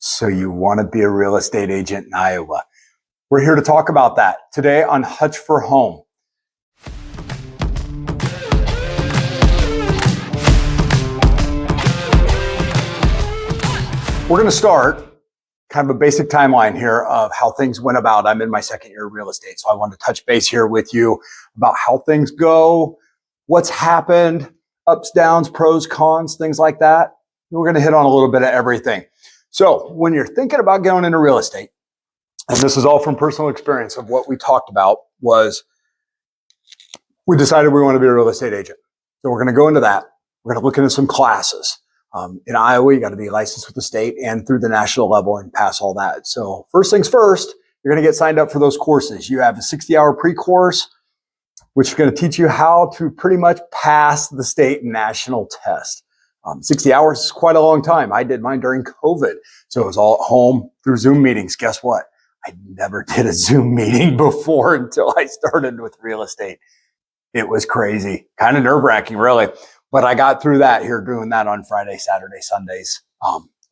So you want to be a real estate agent in Iowa. We're here to talk about that today on Hutch for Home. We're going to start kind of a basic timeline here of how things went about. I'm in my second year of real estate, so I wanted to touch base here with you about how things go, what's happened, ups, downs, pros, cons, things like that. We're going to hit on a little bit of everything. So when you're thinking about going into real estate, and this is all from personal experience of what we talked about, was we decided we want to be a real estate agent. So we're going to go into that. We're going to look into some classes. In Iowa, you got to be licensed with the state and through the national level and pass all that. So first things first, you're going to get signed up for those courses. You have a 60-hour pre-course, which is going to teach you how to pretty much pass the state and national test. 60 hours is quite a long time. I did mine during COVID. So it was all at home through Zoom meetings. Guess what? I never did a Zoom meeting before until I started with real estate. It was crazy, kind of nerve-wracking, really. But I got through that here, doing that on Friday, Saturday, Sundays,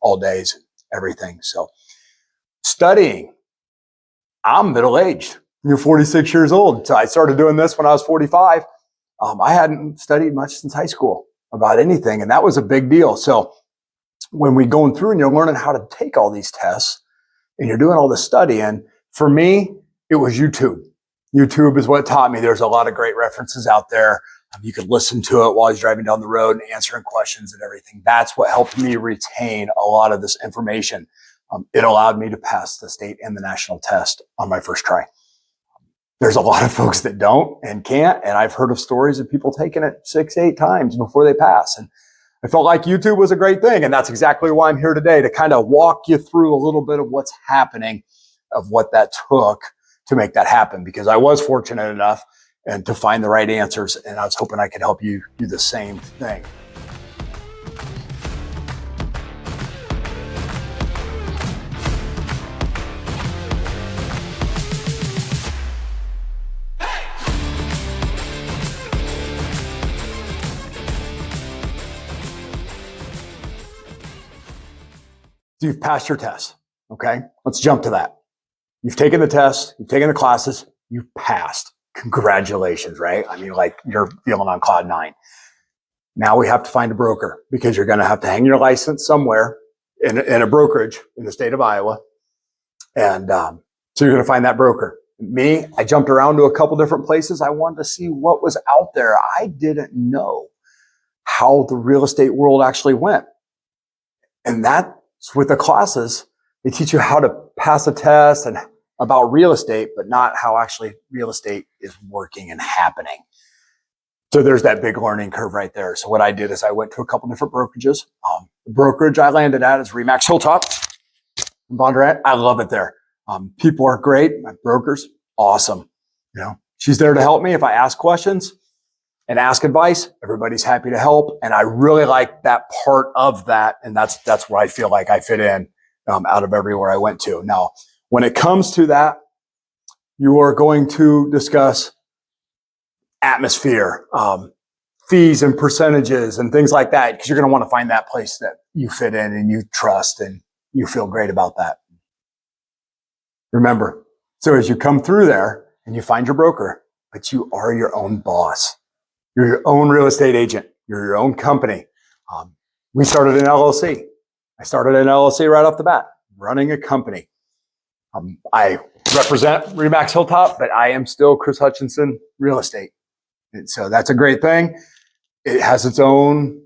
all days, everything. So studying, I'm middle-aged. You're 46 years old. So I started doing this when I was 45. I hadn't studied much since high school about anything, and that was a big deal. So when we're going through and you're learning how to take all these tests and you're doing all the studying, for me, it was YouTube. YouTube is what taught me. There's a lot of great references out there. You could listen to it while he's driving down the road and answering questions and everything. That's what helped me retain a lot of this information. It allowed me to pass the state and the national test on my first try. There's a lot of folks that don't and can't, and I've heard of stories of people taking it 6, 8 times before they pass. And I felt like YouTube was a great thing, and that's exactly why I'm here today, to kind of walk you through a little bit of what's happening, of what that took to make that happen, because I was fortunate enough and to find the right answers, and I was hoping I could help you do the same thing. So you've passed your test, okay? Let's jump to that. You've taken the test, you've taken the classes, you've passed. Congratulations, right? I mean, like, you're feeling on cloud 9. Now we have to find a broker, because you're going to have to hang your license somewhere in a brokerage in the state of Iowa. And so you're going to find that broker. Me, I jumped around to a couple different places. I wanted to see what was out there. I didn't know how the real estate world actually went. And that's with the classes. They teach you how to pass a test and about real estate, but not how actually real estate is working and happening. So there's that big learning curve right there. So what I did is I went to a couple different brokerages. The brokerage I landed at is Remax Hilltop in Bondurant. I love it there. People are great. My broker's awesome. You know, she's there to help me if I ask questions and ask advice. Everybody's happy to help, and I really like that part of that. And that's where I feel like I fit in out of everywhere I went to. Now, when it comes to that, you are going to discuss atmosphere, fees and percentages and things like that, because you're going to want to find that place that you fit in and you trust and you feel great about that. Remember, so as you come through there and you find your broker, but you are your own boss. You're your own real estate agent. You're your own company. We started an LLC. I started an LLC right off the bat, running a company. I represent Remax Hilltop, but I am still Chris Hutchinson Real Estate. And so that's a great thing. It has its own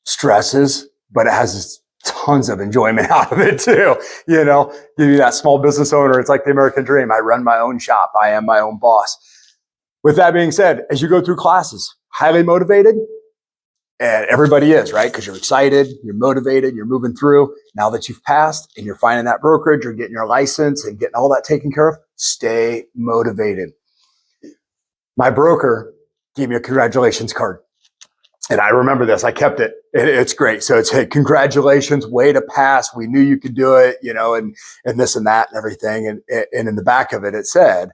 stresses, but it has tons of enjoyment out of it too. You know, give you that small business owner. It's like the American dream. I run my own shop. I am my own boss. With that being said, as you go through classes, highly motivated, and everybody is, right? Because you're excited, you're motivated, you're moving through. Now that you've passed and you're finding that brokerage, you're getting your license and getting all that taken care of, stay motivated. My broker gave me a congratulations card. And I remember this. I kept it. It's great. So it's, hey, congratulations, way to pass. We knew you could do it, you know, and this and that and everything. And in the back of it, it said,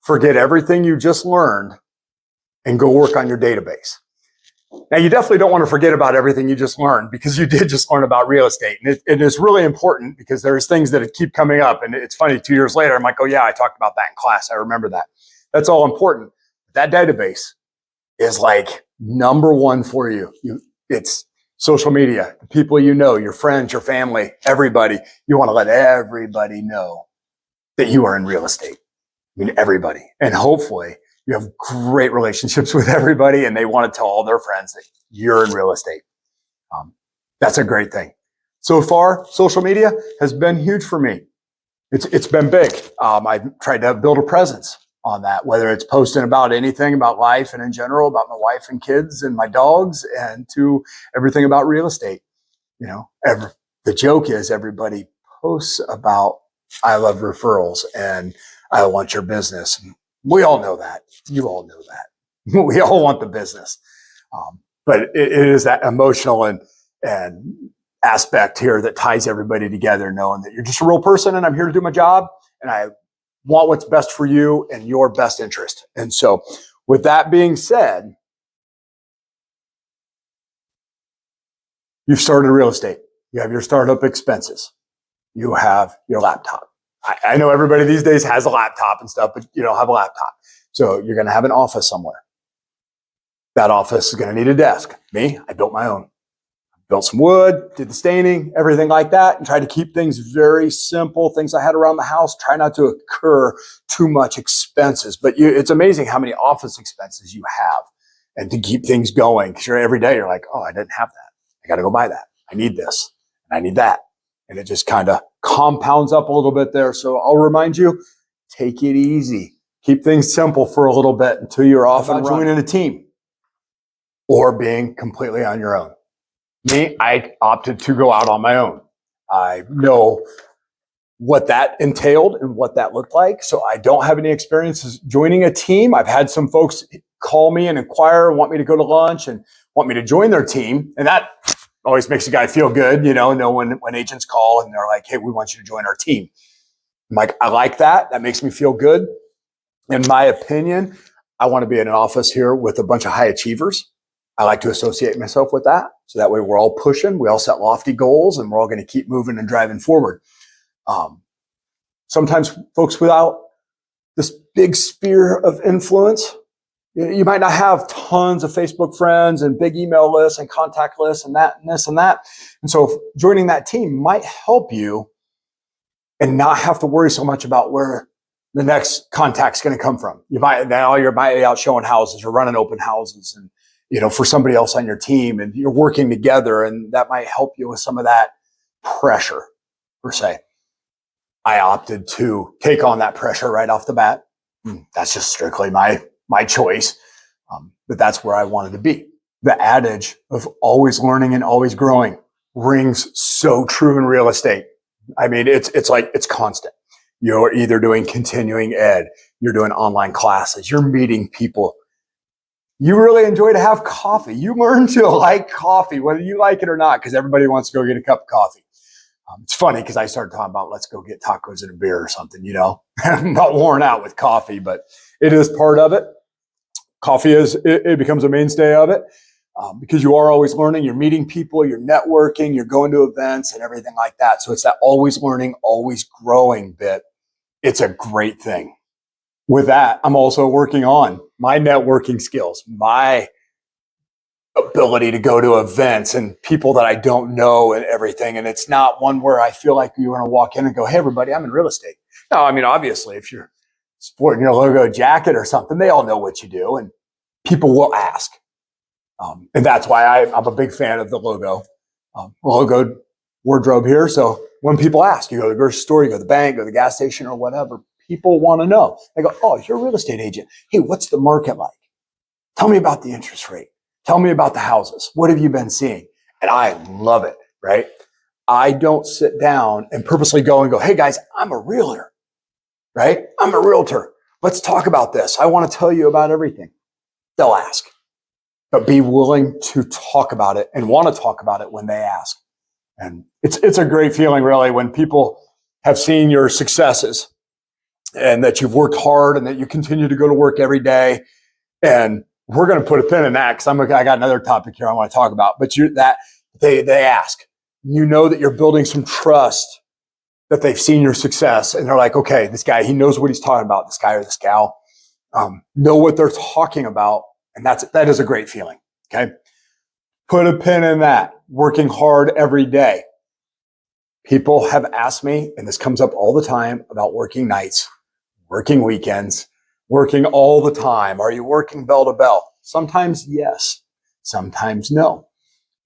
forget everything you just learned and go work on your database. Now, you definitely don't want to forget about everything you just learned, because you did just learn about real estate. And it's really important, because there's things that keep coming up. And it's funny, 2 years later, I'm like, oh yeah, I talked about that in class. I remember that. That's all important. That database is like number one for you. It's social media, the people you know, your friends, your family, everybody. You want to let everybody know that you are in real estate. I mean, everybody. And hopefully you have great relationships with everybody, and they want to tell all their friends that you're in real estate. That's a great thing. So far, social media has been huge for me. It's been big. I've tried to build a presence on that, whether it's posting about anything about life and in general, about my wife and kids and my dogs, and to everything about real estate. You know, the joke is everybody posts about, I love referrals and I want your business. We all know that. You all know that. We all want the business. But it is that emotional and aspect here that ties everybody together, knowing that you're just a real person and I'm here to do my job and I want what's best for you and your best interest. And so with that being said, you've started real estate. You have your startup expenses. You have your laptop. I know everybody these days has a laptop and stuff, but you don't have a laptop. So you're going to have an office somewhere. That office is going to need a desk. Me, I built my own. Built some wood, did the staining, everything like that, and tried to keep things very simple, things I had around the house, try not to incur too much expenses. But it's amazing how many office expenses you have, and to keep things going, because every day you're like, oh, I didn't have that. I got to go buy that. I need this, and I need that. And it just kind of compounds up a little bit there. So I'll remind you, take it easy. Keep things simple for a little bit until you're off and joining a team or being completely on your own. Me, I opted to go out on my own. I know what that entailed and what that looked like. So I don't have any experiences joining a team. I've had some folks call me and inquire and want me to go to lunch and want me to join their team. And that always makes a guy feel good, you know when agents call and they're like, hey, we want you to join our team. I'm like, I like that. That makes me feel good. In my opinion, I want to be in an office here with a bunch of high achievers. I like to associate myself with that. So that way we're all pushing, we all set lofty goals, and we're all going to keep moving and driving forward. Sometimes folks without this big sphere of influence, you might not have tons of Facebook friends and big email lists and contact lists and that and this and that. And so joining that team might help you and not have to worry so much about where the next contact's going to come from. You might be out showing houses or running open houses and for somebody else on your team, and you're working together, and that might help you with some of that pressure, per se. I opted to take on that pressure right off the bat. That's just strictly my choice, but that's where I wanted to be. The adage of always learning and always growing rings so true in real estate. I mean, it's like it's constant. You're either doing continuing ed, you're doing online classes, you're meeting people. You really enjoy to have coffee. You learn to like coffee, whether you like it or not, because everybody wants to go get a cup of coffee. It's funny because I started talking about let's go get tacos and a beer or something, I'm not worn out with coffee, but it is part of it. Coffee it becomes a mainstay of it because you are always learning. You're meeting people, you're networking, you're going to events and everything like that. So it's that always learning, always growing bit. It's a great thing. With that, I'm also working on my networking skills, my ability to go to events and people that I don't know and everything. And it's not one where I feel like you want to walk in and go, hey, everybody, I'm in real estate. No, I mean, obviously, if you're sporting your logo jacket or something, they all know what you do and people will ask. And that's why I'm a big fan of the logo wardrobe here. So when people ask, you go to the grocery store, you go to the bank, go to the gas station or whatever, people want to know. They go, oh, you're a real estate agent. Hey, what's the market like? Tell me about the interest rate. Tell me about the houses. What have you been seeing? And I love it, right? I don't sit down and purposely go, hey guys, I'm a realtor, right? I'm a realtor. Let's talk about this. I want to tell you about everything. They'll ask, but be willing to talk about it and want to talk about it when they ask. And it's a great feeling really when people have seen your successes and that you've worked hard and that you continue to go to work every day and we're going to put a pin in that because I got another topic here I want to talk about. But they ask, you know that you're building some trust, that they've seen your success, and they're like, okay, this guy, he knows what he's talking about. This guy or this gal know what they're talking about, and that is a great feeling. Okay, put a pin in that. Working hard every day. People have asked me, and this comes up all the time, about working nights, working weekends, working all the time. Are you working bell to bell? Sometimes yes, sometimes no.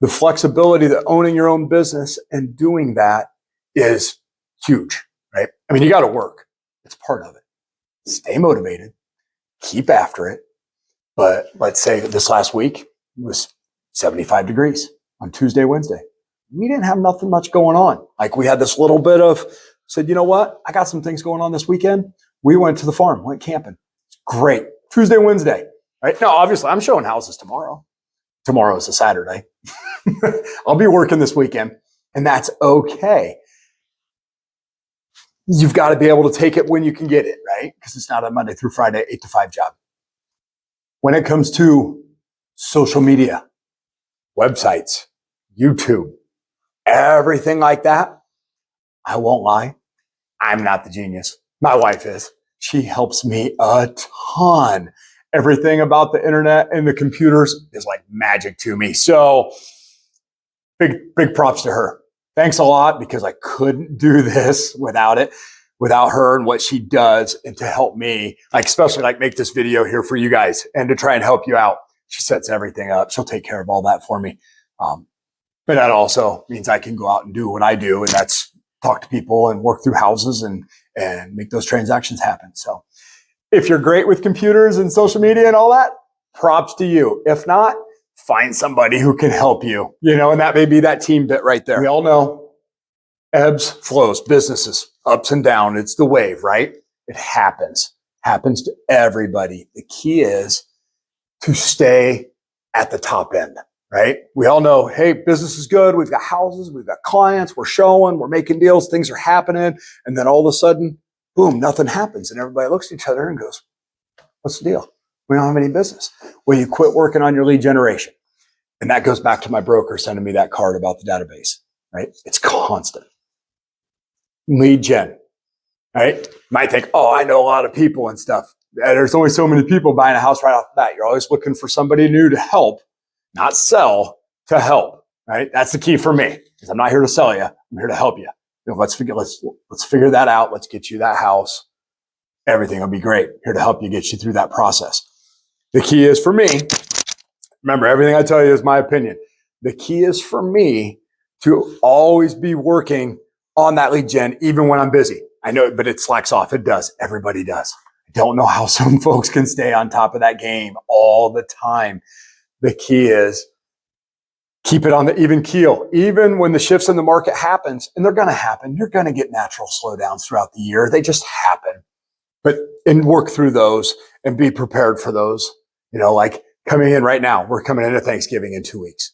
The flexibility that owning your own business and doing that is huge, right? I mean, you got to work. It's part of it. Stay motivated, keep after it. But let's say this last week it was 75 degrees on Tuesday, Wednesday. We didn't have nothing much going on. Like we had this little bit of, said, you know what? I got some things going on this weekend. We went to the farm, went camping. It's great. Tuesday, Wednesday, right? Now, obviously I'm showing houses tomorrow. Tomorrow is a Saturday. I'll be working this weekend, and that's okay. You've got to be able to take it when you can get it, right? Because it's not a Monday through Friday, 8 to 5 job. When it comes to social media, websites, YouTube, everything like that, I won't lie, I'm not the genius. My wife is. She helps me a ton. Everything about the internet and the computers is like magic to me. So big props to her. Thanks a lot, because I couldn't do this without her and what she does, and to help me, like especially like make this video here for you guys and to try and help you out. She sets everything up. She'll take care of all that for me. But that also means I can go out and do what I do, and that's talk to people and work through houses and make those transactions happen. So if you're great with computers and social media and all that, props to you. If not, find somebody who can help you, and that may be that team bit right there. We all know ebbs, flows, businesses, ups and down. It's the wave, right? It happens to everybody. The key is to stay at the top end, right? We all know, hey, business is good. We've got houses, we've got clients, we're showing, we're making deals, things are happening. And then all of a sudden, boom, nothing happens. And everybody looks at each other and goes, what's the deal? We don't have any business. Well, you quit working on your lead generation. And that goes back to my broker sending me that card about the database, right? It's constant. Lead gen, right? You might think, oh, I know a lot of people and stuff. There's only so many people buying a house right off the bat. You're always looking for somebody new to help, not sell, to help, right? That's the key for me, because I'm not here to sell you. I'm here to help you. Let's figure that out. Let's get you that house. Everything will be great. Here to help you, get you through that process. The key is for me, remember, everything I tell you is my opinion. The key is for me to always be working on that lead gen, even when I'm busy. I know, but it slacks off. It does. Everybody does. I don't know how some folks can stay on top of that game all the time. The key is keep it on the even keel. Even when the shifts in the market happens, and they're going to happen, you're going to get natural slowdowns throughout the year. They just happen. And work through those and be prepared for those. Like coming in right now, we're coming into Thanksgiving in 2 weeks.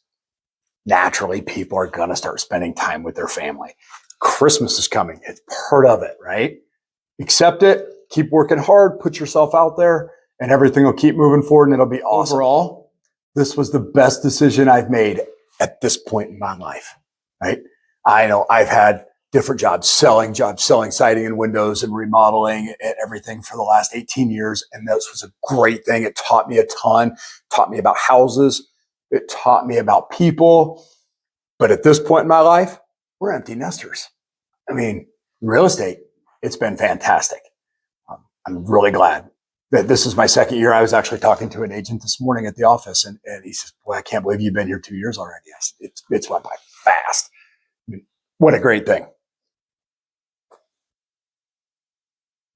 Naturally, people are going to start spending time with their family. Christmas is coming. It's part of it, right? Accept it. Keep working hard. Put yourself out there, and everything will keep moving forward, and it'll be awesome. Overall, this was the best decision I've made at this point in my life, right? I know I've had different jobs, selling siding and windows and remodeling and everything for the last 18 years. And this was a great thing. It taught me a ton, taught me about houses. It taught me about people. But at this point in my life, we're empty nesters. I mean, real estate, it's been fantastic. I'm really glad that this is my second year. I was actually talking to an agent this morning at the office, and he says, boy, I can't believe you've been here 2 years already. I said, it's went by fast. I mean, what a great thing.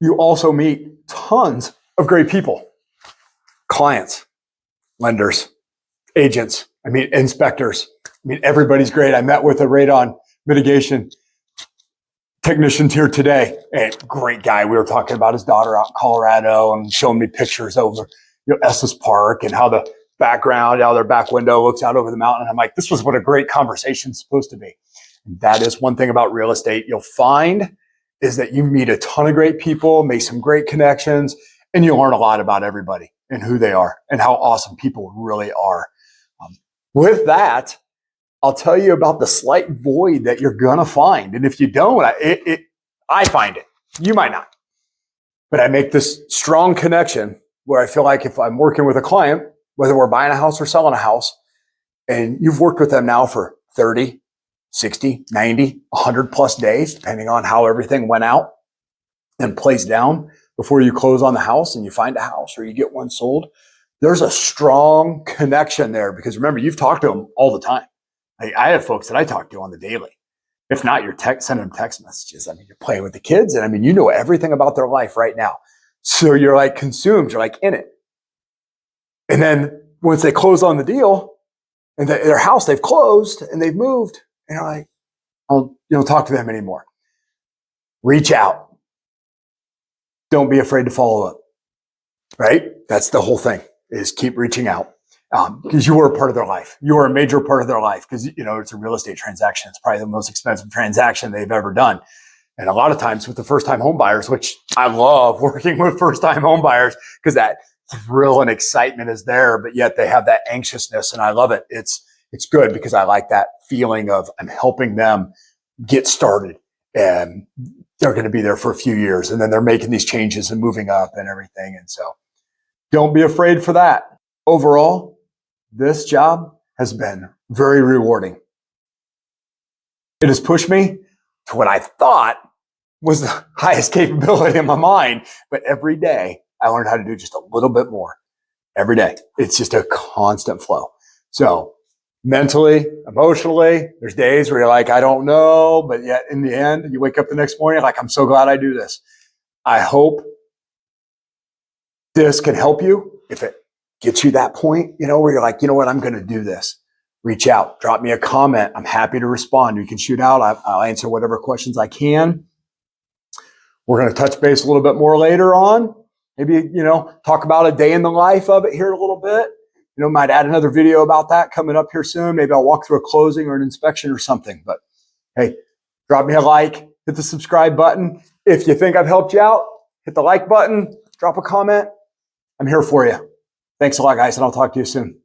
You also meet tons of great people, clients, lenders, agents, inspectors. Everybody's great. I met with a radon mitigation technician here today. And great guy. We were talking about his daughter out in Colorado and showing me pictures over Estes Park and how the background, how their back window looks out over the mountain. And I'm like, this was what a great conversation's supposed to be. And that is one thing about real estate you'll find is that you meet a ton of great people, make some great connections, And you learn a lot about everybody and who they are and how awesome people really are. With that, I'll tell you about the slight void that you're going to find. And if you don't, I find it. You might not. But I make this strong connection where I feel like if I'm working with a client, whether we're buying a house or selling a house, and you've worked with them now for 30, 60, 90, 100 plus days, depending on how everything went out and plays down before you close on the house and you find a house or you get one sold, there's a strong connection there because remember, you've talked to them all the time. I have folks that I talk to on the daily. If not, you're sending them text messages. I mean, you're playing with the kids and I mean, you know everything about their life right now. So you're like consumed, you're like in it. And then once they close on the deal and their house, they've closed and they've moved and you're like, you don't talk to them anymore. Reach out. Don't be afraid to follow up, right? That's the whole thing is keep reaching out. Because you were a part of their life. You were a major part of their life because, you know, it's a real estate transaction. It's probably the most expensive transaction they've ever done. And a lot of times with the first-time home buyers, which I love working with first-time home buyers because that thrill and excitement is there, but yet they have that anxiousness and I love it. It's good because I like that feeling of I'm helping them get started and they're going to be there for a few years and then they're making these changes and moving up and everything. And so don't be afraid for that. Overall, this job has been very rewarding. It has pushed me to what I thought was the highest capability in my mind, but every day I learned how to do just a little bit more. Every day. It's just a constant flow. So mentally, emotionally, there's days where you're like, I don't know, but yet in the end, you wake up the next morning like, I'm so glad I do this. I hope this can help you if it gets you that point, you know, where you're like, you know what, I'm going to do this. Reach out, drop me a comment. I'm happy to respond. You can shoot out. I'll answer whatever questions I can. We're going to touch base a little bit more later on. Maybe, you know, talk about a day in the life of it here a little bit. You know, might add another video about that coming up here soon. Maybe I'll walk through a closing or an inspection or something. But hey, drop me a like, hit the subscribe button. If you think I've helped you out, hit the like button, drop a comment. I'm here for you. Thanks a lot, guys, and I'll talk to you soon.